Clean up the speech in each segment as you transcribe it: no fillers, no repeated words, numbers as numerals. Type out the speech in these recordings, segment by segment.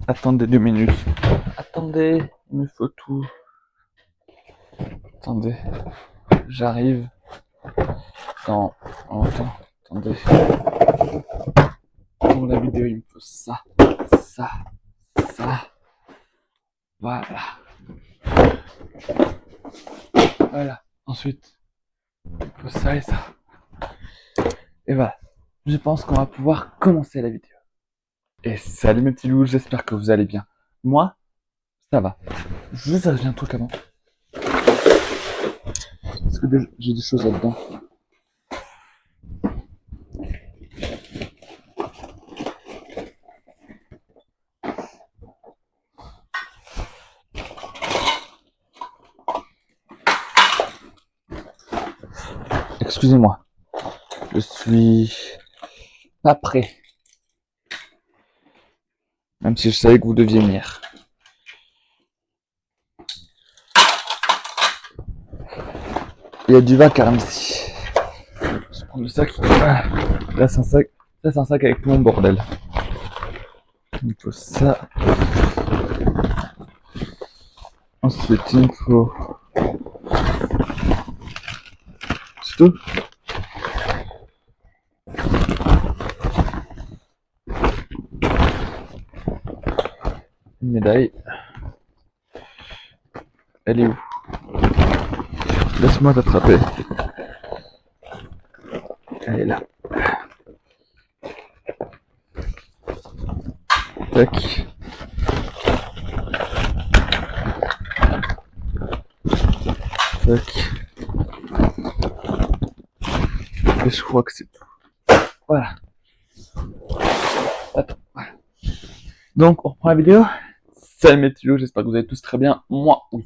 Attendez 2 minutes. Attendez, il me faut tout. Attendez, j'arrive dans... Attendez. Pour la vidéo, il me faut ça, ça, ça. Voilà. Voilà. Ensuite, il me faut ça et ça. Et voilà. Je pense qu'on va pouvoir commencer la vidéo. Et salut mes petits loups, j'espère que vous allez bien. Moi, ça va. Je vous ai un truc avant. Parce que j'ai des choses là-dedans. Excusez-moi. Je suis pas prêt. Même si je savais que vous deviez venir. Il y a du vacarme ici. Je vais prendre le sac. Voilà. Là, c'est un sac. Ça, c'est un sac avec tout mon bordel. Il me faut ça. Ensuite, il me faut... C'est tout. Une médaille. Elle est où? Laisse-moi t'attraper. Elle est là. Tac. Tac. Et je crois que c'est tout. Voilà. Attends. Voilà. Donc, on reprend la vidéo. Salut mes petits loups, j'espère que vous allez tous très bien. Moi, oui.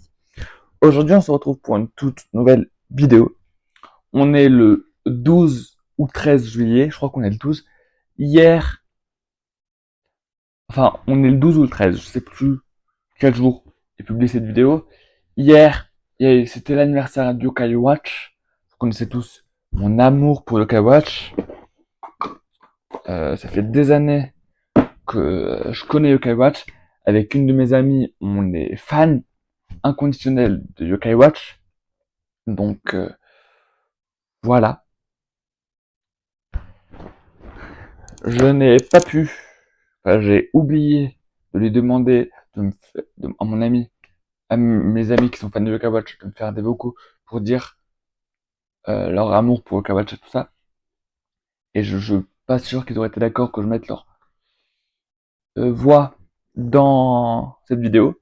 Aujourd'hui, on se retrouve pour une toute nouvelle vidéo. On est le 12 ou 13 juillet. Je crois qu'on est le 12. Hier, enfin, on est le 12 ou le 13. Je sais plus quel jour j'ai publié cette vidéo. Hier, c'était l'anniversaire de Yokai Watch. Vous connaissez tous mon amour pour Yokai Watch. Ça fait des années que je connais Yokai Watch. Avec une de mes amies, on est fan inconditionnel de Yokai Watch. Donc, voilà. Je n'ai pas pu, enfin, j'ai oublié de lui demander à mon ami, à mes amis qui sont fans de Yokai Watch, de me faire des vocaux pour dire leur amour pour Yokai Watch et tout ça. Et je suis pas sûr qu'ils auraient été d'accord que je mette leur voix dans cette vidéo,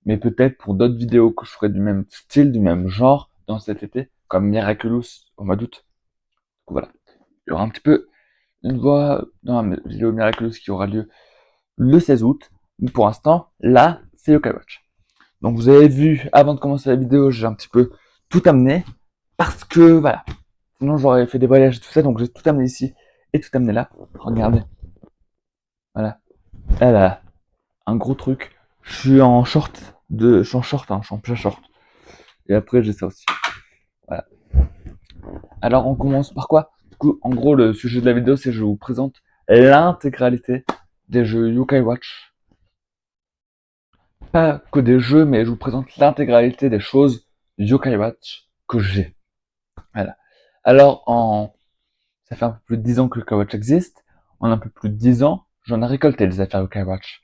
mais peut-être pour d'autres vidéos que je ferai du même style, du même genre dans cet été, comme Miraculous au mois d'août. Donc voilà, il y aura un petit peu une voix dans la vidéo Miraculous qui aura lieu le 16 août. Mais pour l'instant, là, c'est Yokai Watch. Donc vous avez vu, avant de commencer la vidéo, j'ai un petit peu tout amené, parce que, voilà, sinon j'aurais fait des voyages et tout ça, donc j'ai tout amené ici, et tout amené là. Regardez, voilà, elle a un gros truc. Je suis en short, je suis en short, hein, je suis en plein short. Et après, j'ai ça aussi. Voilà. Alors on commence par quoi? Du coup, en gros, le sujet de la vidéo, c'est que je vous présente l'intégralité des jeux Yokai Watch. Pas que des jeux, mais je vous présente l'intégralité des choses Yokai Watch que j'ai. Voilà. Alors, ça fait un peu plus de 10 ans que Yokai Watch existe. En un peu plus de 10 ans, j'en ai récolté des affaires Yokai Watch.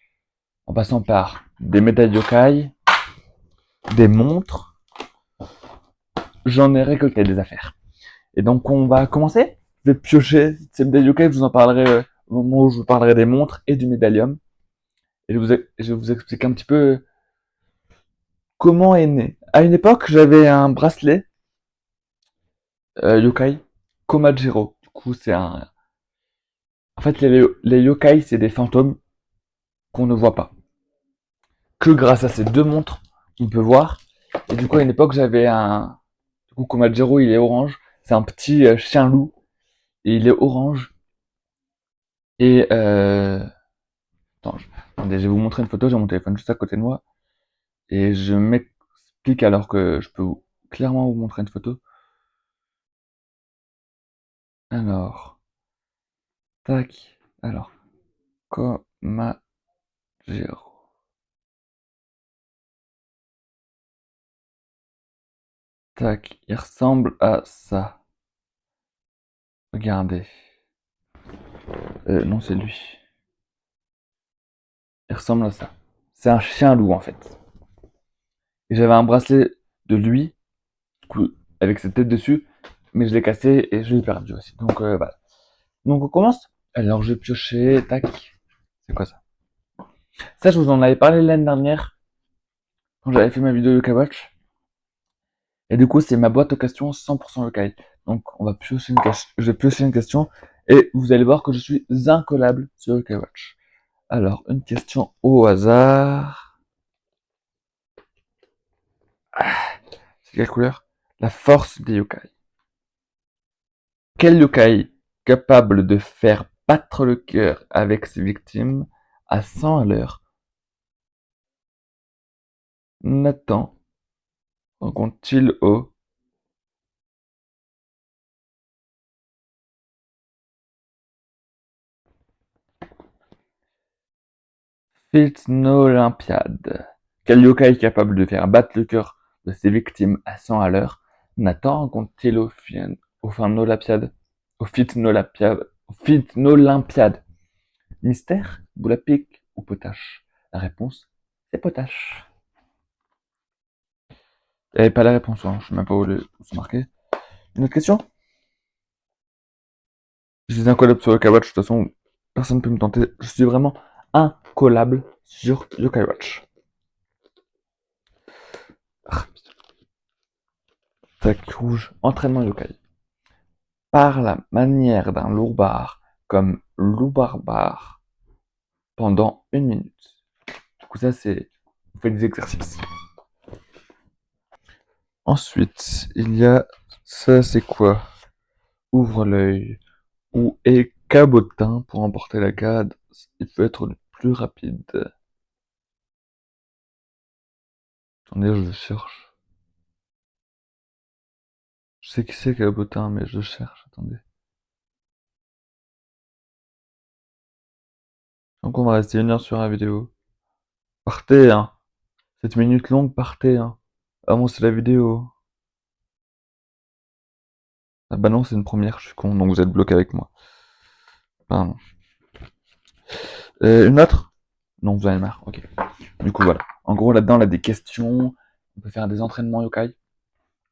En passant par des médailles Yokai, des montres, j'en ai récolté des affaires. Et donc, on va commencer. Je vais piocher ces médailles Yokai, je vous en parlerai au moment où je vous parlerai des montres et du médaillium. Et je vais vous expliquer un petit peu comment est né. À une époque, j'avais un bracelet yokai Komajiro. Du coup, c'est un. En fait, les yokai, c'est des fantômes qu'on ne voit pas. Que grâce à ces deux montres, on peut voir. Et du coup, à une époque, j'avais un. Du coup, Komajiro, il est orange. C'est un petit chien loup. Et il est orange. Et. Attends, attendez, je vais vous montrer une photo. J'ai mon téléphone juste à côté de moi. Et je m'explique alors que je peux clairement vous montrer une photo. Alors. Tac. Alors. Komajiro. Tac, il ressemble à ça. Regardez. Non, c'est lui. Il ressemble à ça. C'est un chien loup en fait. Et j'avais un bracelet de lui, avec sa tête dessus, mais je l'ai cassé et je l'ai perdu aussi. Donc voilà. Donc on commence. Alors je vais piocher, tac. C'est quoi ça? Ça, je vous en avais parlé l'année dernière, quand j'avais fait ma vidéo Yokai Watch. Et du coup, c'est ma boîte aux questions 100% Yokai. Donc on va piocher une question. Je vais piocher une question et vous allez voir que je suis incollable sur Yokai Watch. Alors, une question au hasard. C'est quelle couleur? La force des yokai. Quel yokai capable de faire battre le cœur avec ses victimes à 100 à l'heure? Nathan rencontre-t-il au Olympiade? Quel yokai capable de faire battre le cœur de ses victimes à 100 à l'heure? Nathan rencontre-t-il au Olympiade? Au Olympiade? Mystère, boule à pic ou potache? La réponse, c'est potache. Il n'y avait pas la réponse, hein. Je sais même pas où c'est marqué. Une autre question? Je suis incollable sur Yokai Watch, de toute façon, personne ne peut me tenter. Je suis vraiment incollable sur Yokai Watch. Ah, tac rouge, entraînement Yokai. Par la manière d'un loupard, comme louparbar, pendant 1 minute. Du coup, ça, c'est. On fait des exercices. Ensuite, il y a. Ça, c'est quoi? Ouvre l'œil. Où est Cabotin pour emporter la cadre? Il peut être le plus rapide. Attendez, je cherche. Je sais qui c'est Cabotin, mais je cherche. Attendez. Donc on va rester 1 heure sur la vidéo. Partez, hein. 7 minutes longues, partez, hein. Avancez la vidéo. Ah bah non, c'est une première, je suis con, donc vous êtes bloqué avec moi. Pardon. Une autre? Non, vous en avez marre, ok. Du coup, voilà. En gros, là-dedans, on a des questions. On peut faire des entraînements yokai.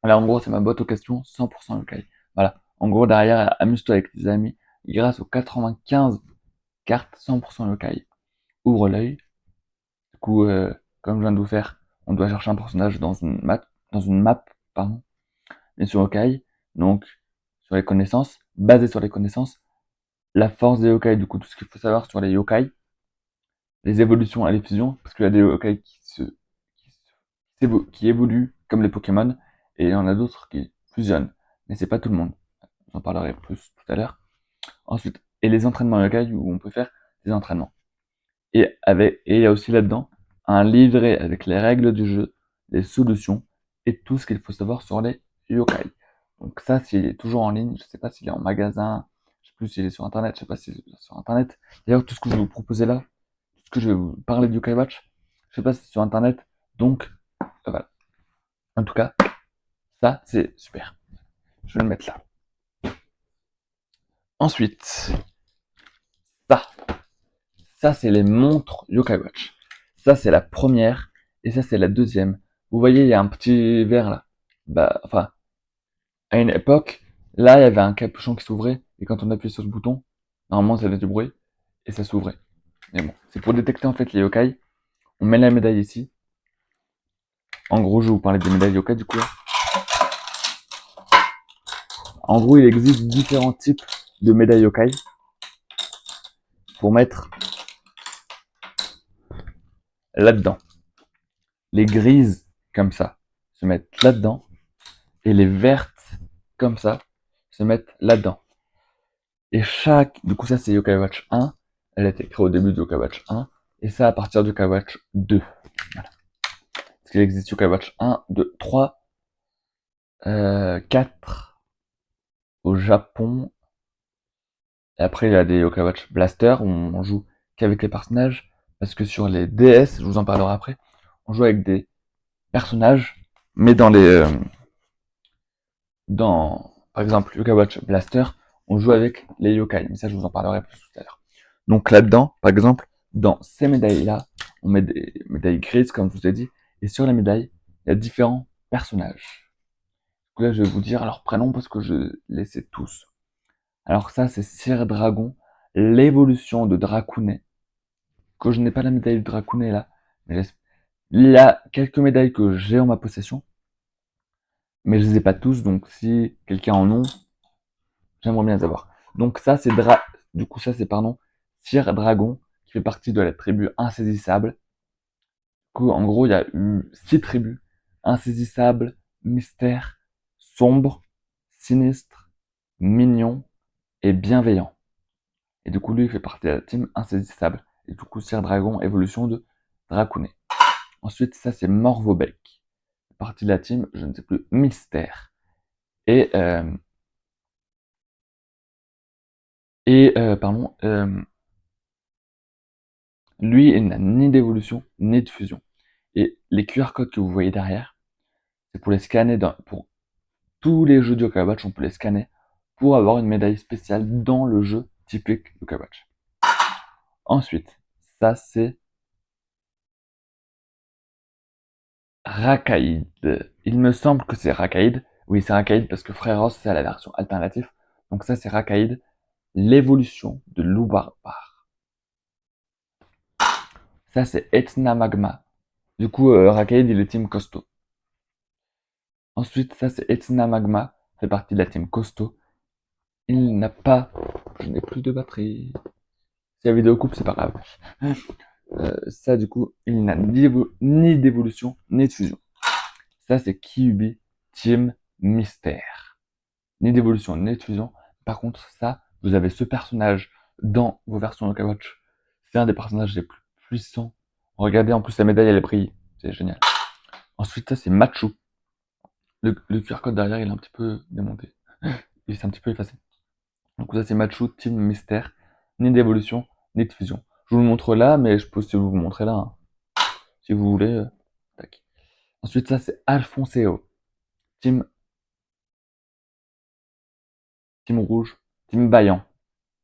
Là, en gros, c'est ma boîte aux questions 100% yokai. Voilà. En gros, derrière, amuse-toi avec tes amis. Grâce aux 95 cartes 100% yokai. Ouvre l'œil. Du coup, comme je viens de vous faire, on doit chercher un personnage dans une map, pardon, mais sur yokai. Donc, sur les connaissances, basé sur les connaissances, la force des yokai, du coup, tout ce qu'il faut savoir sur les yokai, les évolutions et les fusions, parce qu'il y a des yokai qui évoluent comme les Pokémon, et il y en a d'autres qui fusionnent. Mais c'est pas tout le monde. J'en parlerai plus tout à l'heure. Ensuite, et les entraînements yokai où on peut faire des entraînements. Et il y a aussi là-dedans un livret avec les règles du jeu, les solutions et tout ce qu'il faut savoir sur les yokai. Donc ça, s'il est toujours en ligne, je sais pas s'il est en magasin, je sais plus s'il est sur internet, je sais pas s'il est sur internet. D'ailleurs, tout ce que je vais vous proposer là, tout ce que je vais vous parler du Yokai Watch, je sais pas si c'est sur internet. Donc voilà. En tout cas, ça c'est super. Je vais le mettre là. Ensuite, ça. Ça, c'est les montres Yokai Watch. Ça, c'est la première. Et ça, c'est la deuxième. Vous voyez, il y a un petit verre là. Bah, enfin, à une époque, là, il y avait un capuchon qui s'ouvrait. Et quand on appuyait sur ce bouton, normalement, ça faisait du bruit. Et ça s'ouvrait. Mais bon, c'est pour détecter en fait les yokai. On met la médaille ici. En gros, je vais vous parler des médailles yokai du coup. En gros, il existe différents types de médailles yokai. Pour mettre là-dedans. Les grises, comme ça, se mettent là-dedans. Et les vertes, comme ça, se mettent là-dedans. Et du coup ça c'est Yokai Watch 1, elle a été créée au début de Yokai Watch 1, et ça à partir de Yokai Watch 2. Voilà. Parce qu'il existe Yokai Watch 1, 2, 3, 4 au Japon, et après il y a des Yokai Watch Blaster où on joue qu'avec les personnages, parce que sur les DS, je vous en parlerai après, on joue avec des personnages, mais par exemple, Yokai Watch Blaster, on joue avec les yokai, mais ça je vous en parlerai plus tout à l'heure. Donc là-dedans, par exemple, dans ces médailles-là, on met des médailles grises, comme je vous ai dit, et sur les médailles, il y a différents personnages. Donc là, je vais vous dire leurs prénoms parce que je les sais tous. Alors ça, c'est Sir Dragon, l'évolution de Dracounet, que je n'ai pas la médaille de Dracounet là, mais il y a quelques médailles que j'ai en ma possession, mais je les ai pas tous, donc si quelqu'un en a, j'aimerais bien les avoir. Donc ça, du coup, ça, c'est, pardon, Sir Dragon, qui fait partie de la tribu insaisissable. Du coup, en gros, il y a eu 6 tribus. Insaisissable, mystère, sombre, sinistre, mignon et bienveillant. Et du coup, lui, il fait partie de la team insaisissable. Et du coup, Sir Dragon, évolution de Dracounet. Ensuite, ça, c'est Morvobec. Partie de la team, je ne sais plus, mystère. Et, pardon, lui, il n'a ni d'évolution, ni de fusion. Et les QR codes que vous voyez derrière, c'est pour les scanner pour tous les jeux de Yokai Watch, on peut les scanner pour avoir une médaille spéciale dans le jeu typique Yokai Watch. Ensuite, ça c'est Rakaïd. Il me semble que c'est Rakaïd. Oui, c'est Rakaïd parce que Fréros, c'est la version alternative. Donc ça c'est Rakaïd, l'évolution de loup barbare. Ça c'est Etna Magma. Du coup, Rakaïd, il est team costaud. Ensuite, ça c'est Etna Magma, fait partie de la team costaud. Il n'a pas... Je n'ai plus de batterie. Si la vidéo coupe, c'est pas grave. Ça, du coup, il n'a ni d'évolution, ni de fusion. Ça, c'est Kyubi Team Mystère. Ni d'évolution, ni de fusion. Par contre, ça, vous avez ce personnage dans vos versions Yokai Watch. C'est un des personnages les plus puissants. Regardez, en plus, la médaille, elle brille. C'est génial. Ensuite, ça, c'est Machu. Le QR code derrière, il est un petit peu démonté. Il s'est un petit peu effacé. Donc ça, c'est Machu Team Mystère. Ni d'évolution, ni de fusion. Je vous le montre là, mais je peux aussi vous montrer là, hein, si vous voulez. Tac. Ensuite, ça, c'est Alfonceo. Team, team rouge. Team vaillant.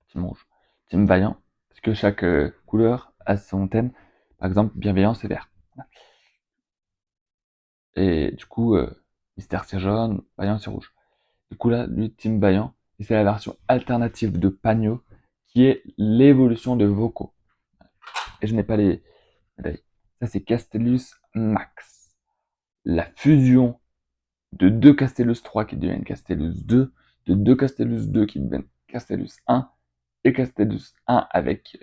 Team rouge. Team vaillant. Parce que chaque couleur a son thème. Par exemple, bienveillant, c'est vert. Et du coup, mystère, c'est jaune. Vaillant, c'est rouge. Du coup, là, lui, Team vaillant. Et c'est la version alternative de Pagno, qui est l'évolution de Voco. Et je n'ai pas les médailles. Ça, c'est Castellus Max. La fusion de deux Castellus 3 qui deviennent Castellus 2, de deux Castellus 2 qui deviennent Castellus 1, et Castellus 1 avec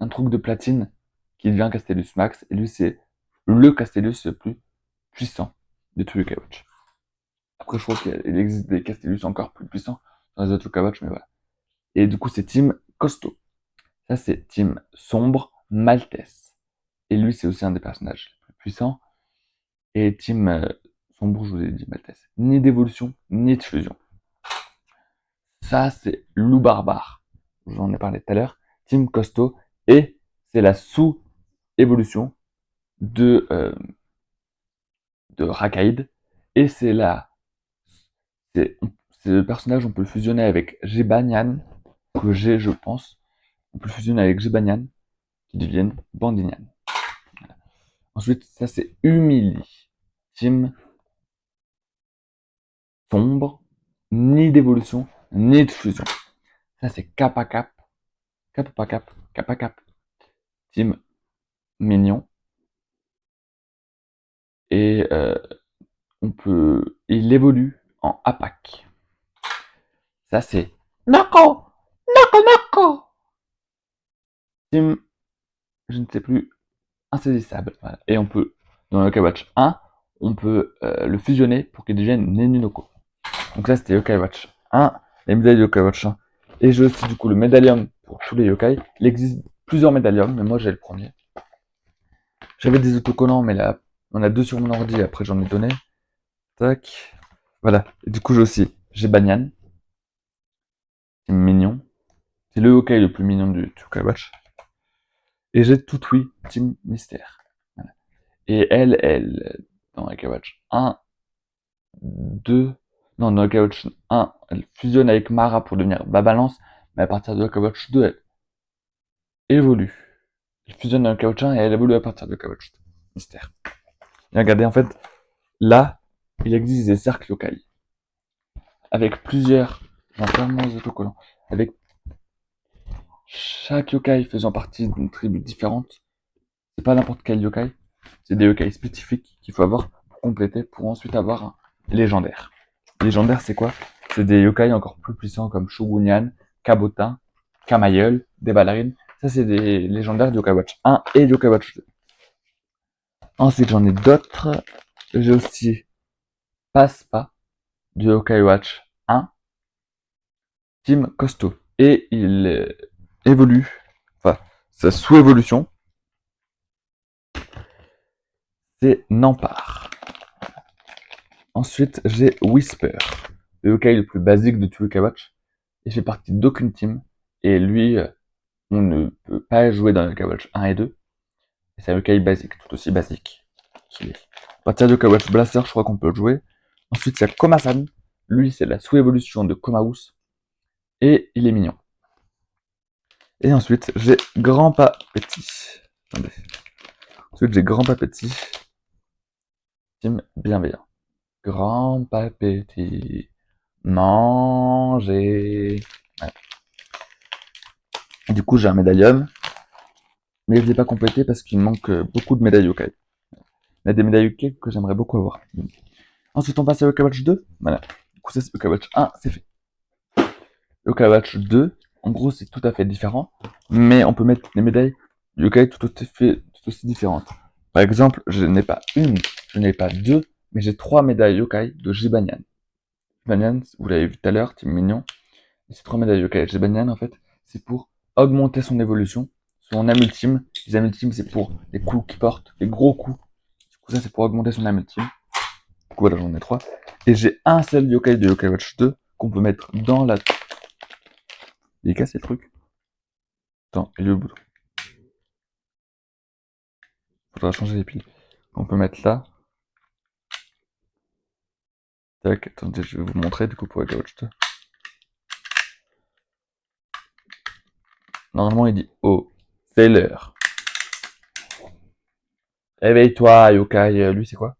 un truc de platine qui devient Castellus Max, et lui c'est le Castellus le plus puissant de tous les Yokai-Watch. Après je crois qu'il existe des Castellus encore plus puissants dans les autres Yokai-Watch, mais voilà. Et du coup c'est Team Costaud. Ça c'est Team Sombre Maltese. Et lui c'est aussi un des personnages les plus puissants. Et Team Sombre, je vous ai dit Maltese. Ni d'évolution, ni de fusion. Ça, c'est Loup Barbare. J'en ai parlé tout à l'heure. Team Costaud. Et c'est la sous-évolution de Rakaïd. Et c'est le personnage, on peut le fusionner avec Gebanyan, que j'ai, je pense. On peut le fusionner avec Gebanyan, qui deviennent Bandinian. Voilà. Ensuite, ça, c'est Humili. Team Sombre. Ni d'évolution, ni de fusion. Ça, c'est Kappa Cap. Kappa Cap. Kappa Cap. Team Mignon. Et il évolue en APAC. Ça, c'est Nako! Nako Nako! Team, je ne sais plus, insaisissable. Voilà. Et on peut, dans le Yokai Watch 1, on peut le fusionner pour qu'il devienne Nenunoko. Donc ça, c'était Yokai Watch 1, les médailles de Yokai Watch 1. Et j'ai aussi du coup le médaillum pour tous les yokai. Il existe plusieurs médaillums, mais moi j'ai le premier. J'avais des autocollants, mais là, on a deux sur mon ordi, après j'en ai donné. Tac. Voilà. Et du coup, j'ai Banyan. C'est mignon. C'est le yokai le plus mignon du Yokai Watch. Et j'ai Tutui, Team Mystère. Voilà. Et elle, dans Yokai Watch 1, 2, Non, dans Yokai Watch 1, elle fusionne avec Mara pour devenir Balance, mais à partir de Yokai Watch 2, elle évolue. Elle fusionne dans Yokai Watch 1 et elle évolue à partir de Yokai Watch 2. Mystère. Et regardez, en fait, là, il existe des cercles yokai. Avec plusieurs, vraiment les autocollants, avec chaque yokai faisant partie d'une tribu différente. C'est pas n'importe quel yokai, c'est des yokai spécifiques qu'il faut avoir pour compléter, pour ensuite avoir un légendaire. Légendaire, c'est quoi? C'est des yokai encore plus puissants comme Shogunyan, Kabotin, Kamayeul, des ballerines. Ça, c'est des légendaires du Yokai Watch 1 et du Yokai Watch 2. Ensuite, j'en ai d'autres. J'ai aussi Passepas du Yokai Watch 1, Team Costaud. Et il évolue, enfin, sa sous-évolution, c'est Nampar. Ensuite, j'ai Whisper, le yokai le plus basique de tout Yokai Watch. Il fait partie d'aucune team. Et lui, on ne peut pas jouer dans Yokai Watch 1 et 2. Et c'est un yokai basique, tout aussi basique qu'il est. À partir de Yokai Watch Blaster, je crois qu'on peut le jouer. Ensuite, il y a Komasan. Lui, c'est la sous-évolution de Komaous. Et il est mignon. Et ensuite, j'ai Grand-Pa Petit. Attendez. Ensuite, j'ai Grand-Pa Petit. Team bienveillant. Grand-Pa Petit. Manger. Ouais. Du coup, j'ai un médaillum. Mais je ne l'ai pas complété parce qu'il me manque beaucoup de médailles yokai. Il y a des médailles yokai que j'aimerais beaucoup avoir. Ensuite, on passe à Yokai Watch 2. Voilà. Du coup, ça, c'est Yokai Watch 1, c'est fait. Yokai Watch 2, en gros, c'est tout à fait différent. Mais on peut mettre des médailles yokai tout aussi différentes. Par exemple, je n'ai pas une, je n'ai pas deux, mais j'ai 3 médailles yokai de Jibanyan. Jibanyan, vous l'avez vu tout à l'heure, Team Mignon. Et ces 3 médailles yokai de Jibanyan, en fait, c'est pour augmenter son évolution. Son âme ultime. Les âmes ultimes, c'est pour les coups qu'il porte, les gros coups. Du coup, ça, c'est pour augmenter son âme ultime. Du coup, voilà, j'en ai 3. Et j'ai un seul yokai de Yokai Watch 2 qu'on peut mettre dans la... Il est cassé le truc. Attends, il est au bouton. Faudra changer les piles. On peut mettre là. Tac, attendez, je vais vous montrer du coup pour Yokai Watch 2. Normalement, il dit oh, c'est l'heure. Réveille-toi, Yokai. Lui, c'est quoi?